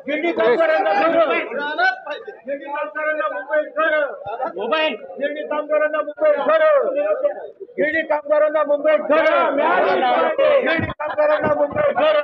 गिरणी कामगारांना मुंबईत घर, गिरणी कामगारांना मुंबईत घर, गिरणी कामगारांना मुंबईत घर, गिरणी कामगारांना मुंबईत घर.